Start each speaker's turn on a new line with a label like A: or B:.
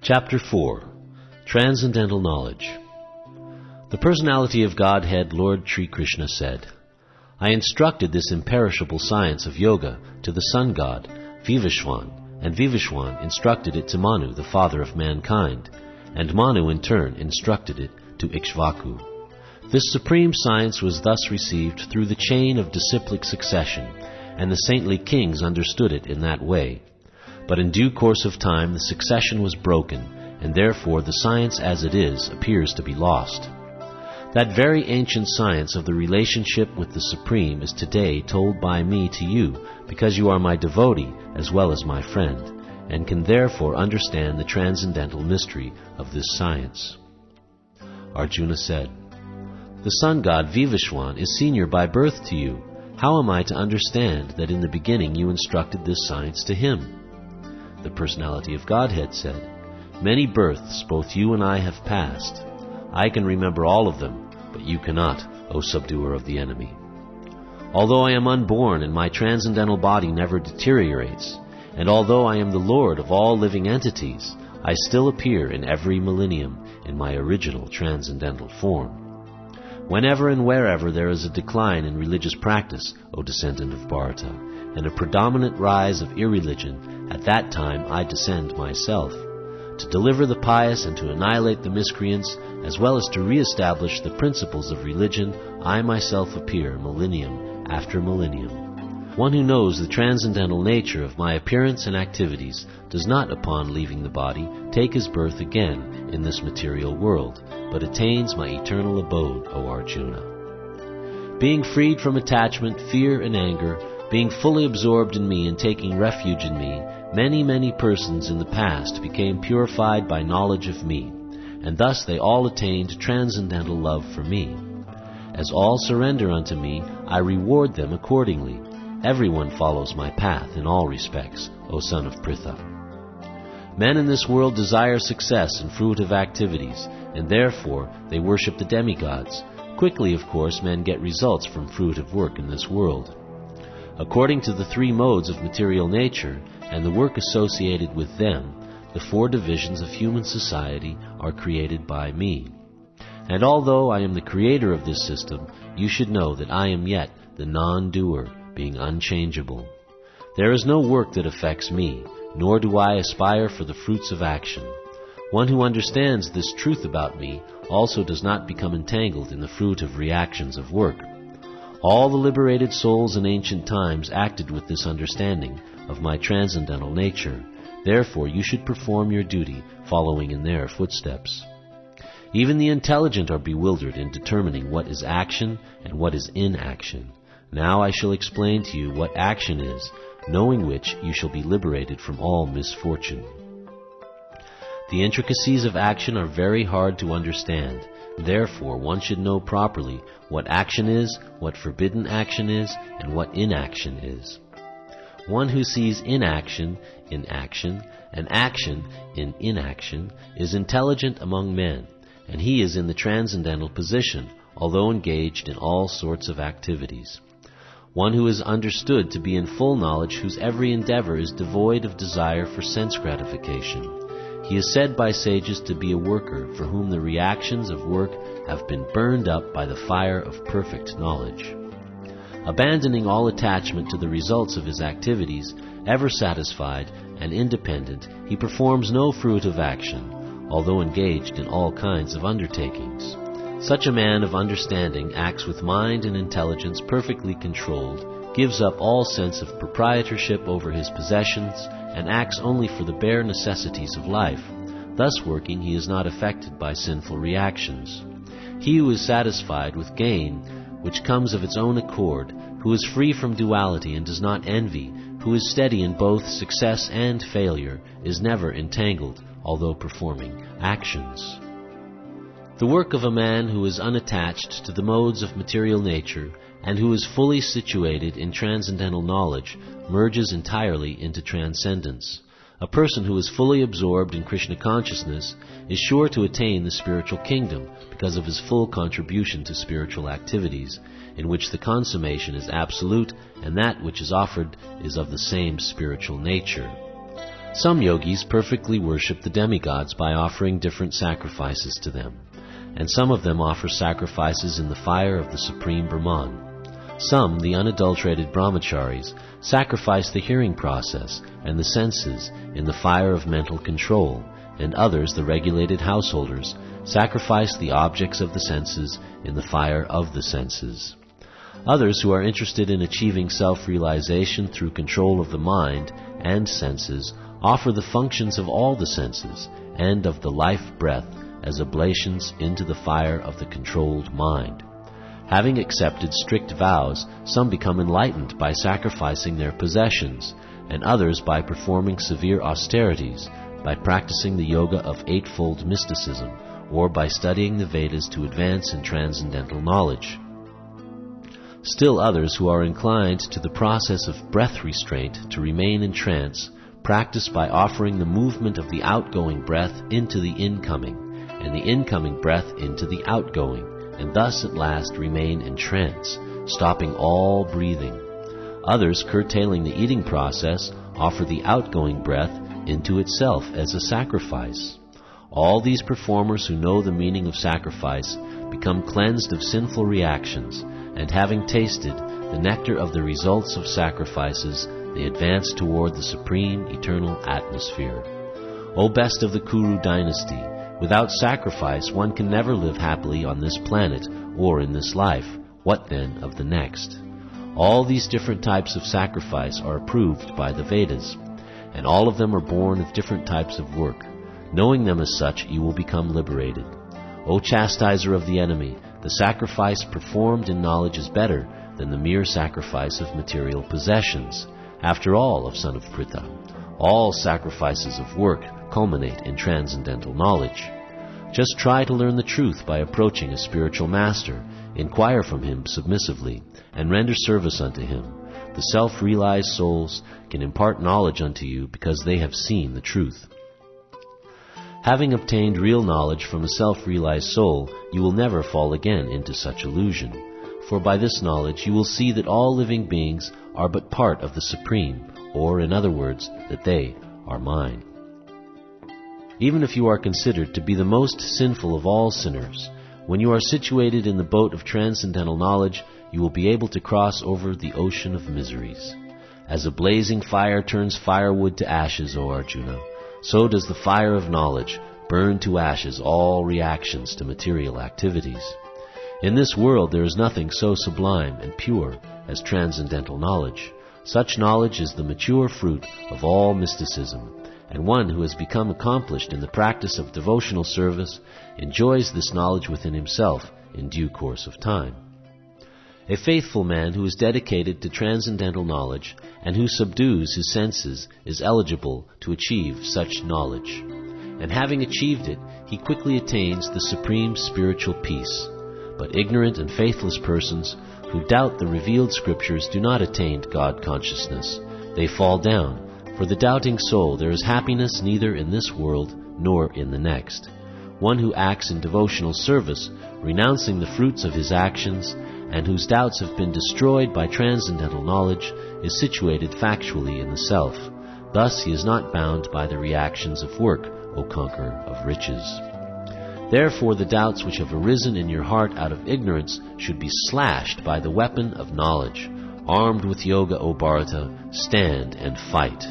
A: Chapter 4. Transcendental Knowledge. The personality of Godhead, Lord Sri Krishna, said, I instructed this imperishable science of yoga to the sun god, Vivishwan, and Vivishwan instructed it to Manu, the father of mankind, and Manu in turn instructed it to Ikshvaku. This supreme science was thus received through the chain of disciplic succession, and the saintly kings understood it in that way. But in due course of time the succession was broken, and therefore the science as it is appears to be lost. That very ancient science of the relationship with the Supreme is today told by me to you, because you are my devotee as well as my friend, and can therefore understand the transcendental mystery of this science. Arjuna said, The sun god Vivishwan is senior by birth to you. How am I to understand that in the beginning you instructed this science to him? The personality of Godhead said, Many births both you and I have passed. I can remember all of them, but you cannot, O subduer of the enemy. Although I am unborn and my transcendental body never deteriorates, and although I am the Lord of all living entities, I still appear in every millennium in my original transcendental form. Whenever and wherever there is a decline in religious practice, O descendant of Bharata, and a predominant rise of irreligion, at that time I descend myself, to deliver the pious and to annihilate the miscreants, as well as to re-establish the principles of religion. I myself appear millennium after millennium. One who knows the transcendental nature of my appearance and activities does not, upon leaving the body, take his birth again in this material world, but attains my eternal abode, O Arjuna. Being freed from attachment, fear, and anger, being fully absorbed in me and taking refuge in me, many persons in the past became purified by knowledge of me, and thus they all attained transcendental love for me. As all surrender unto me, I reward them accordingly. Everyone follows my path in all respects, O son of Pritha. Men in this world desire success and fruitive activities, and therefore they worship the demigods. Quickly, of course, men get results from fruitive work in this world. According to the three modes of material nature and the work associated with them, the four divisions of human society are created by me. And although I am the creator of this system, you should know that I am yet the non-doer, being unchangeable. There is no work that affects me, nor do I aspire for the fruits of action. One who understands this truth about me also does not become entangled in the fruit of reactions of work. All the liberated souls in ancient times acted with this understanding of my transcendental nature. Therefore you should perform your duty, following in their footsteps. Even the intelligent are bewildered in determining what is action and what is inaction. Now I shall explain to you what action is, knowing which you shall be liberated from all misfortune. The intricacies of action are very hard to understand. Therefore, one should know properly what action is, what forbidden action is, and what inaction is. One who sees inaction in action and action in inaction is intelligent among men, and he is in the transcendental position, although engaged in all sorts of activities. One who is understood to be in full knowledge, whose every endeavor is devoid of desire for sense gratification. He is said by sages to be a worker for whom the reactions of work have been burned up by the fire of perfect knowledge. Abandoning all attachment to the results of his activities, ever satisfied and independent, he performs no fruitive action, although engaged in all kinds of undertakings. Such a man of understanding acts with mind and intelligence perfectly controlled, gives up all sense of proprietorship over his possessions, and acts only for the bare necessities of life. Thus working, he is not affected by sinful reactions. He who is satisfied with gain, which comes of its own accord, who is free from duality and does not envy, who is steady in both success and failure, is never entangled, although performing actions. The work of a man who is unattached to the modes of material nature and who is fully situated in transcendental knowledge merges entirely into transcendence. A person who is fully absorbed in Krishna consciousness is sure to attain the spiritual kingdom because of his full contribution to spiritual activities, in which the consummation is absolute and that which is offered is of the same spiritual nature. Some yogis perfectly worship the demigods by offering different sacrifices to them, and some of them offer sacrifices in the fire of the Supreme Brahman. Some, the unadulterated brahmacharis, sacrifice the hearing process and the senses in the fire of mental control, and others, the regulated householders, sacrifice the objects of the senses in the fire of the senses. Others, who are interested in achieving self-realization through control of the mind and senses, offer the functions of all the senses and of the life breath as oblations into the fire of the controlled mind. Having accepted strict vows, some become enlightened by sacrificing their possessions, and others by performing severe austerities, by practicing the yoga of eightfold mysticism, or by studying the Vedas to advance in transcendental knowledge. Still others, who are inclined to the process of breath restraint to remain in trance, practice by offering the movement of the outgoing breath into the incoming, and the incoming breath into the outgoing, and thus at last remain in trance, stopping all breathing. Others, curtailing the eating process, offer the outgoing breath into itself as a sacrifice. All these performers who know the meaning of sacrifice become cleansed of sinful reactions, and having tasted the nectar of the results of sacrifices, they advance toward the supreme eternal atmosphere. O best of the Kuru dynasty, without sacrifice one can never live happily on this planet or in this life. What then of the next? All these different types of sacrifice are approved by the Vedas, and all of them are born of different types of work. Knowing them as such, you will become liberated. O chastiser of the enemy, the sacrifice performed in knowledge is better than the mere sacrifice of material possessions. After all, O son of Pritha, all sacrifices of work culminate in transcendental knowledge. Just try to learn the truth by approaching a spiritual master, inquire from him submissively, and render service unto him. The self-realized souls can impart knowledge unto you because they have seen the truth. Having obtained real knowledge from a self-realized soul, you will never fall again into such illusion. For by this knowledge you will see that all living beings are but part of the Supreme, or in other words, that they are mine. Even if you are considered to be the most sinful of all sinners, when you are situated in the boat of transcendental knowledge, you will be able to cross over the ocean of miseries. As a blazing fire turns firewood to ashes, O Arjuna, so does the fire of knowledge burn to ashes all reactions to material activities. In this world there is nothing so sublime and pure as transcendental knowledge. Such knowledge is the mature fruit of all mysticism, and one who has become accomplished in the practice of devotional service enjoys this knowledge within himself in due course of time. A faithful man who is dedicated to transcendental knowledge and who subdues his senses is eligible to achieve such knowledge. And having achieved it, he quickly attains the supreme spiritual peace. But ignorant and faithless persons who doubt the revealed scriptures do not attain God consciousness. They fall down. For the doubting soul there is happiness neither in this world nor in the next. One who acts in devotional service, renouncing the fruits of his actions, and whose doubts have been destroyed by transcendental knowledge, is situated factually in the self. Thus he is not bound by the reactions of work, O conqueror of riches. Therefore the doubts which have arisen in your heart out of ignorance should be slashed by the weapon of knowledge. Armed with yoga, O Bharata, stand and fight.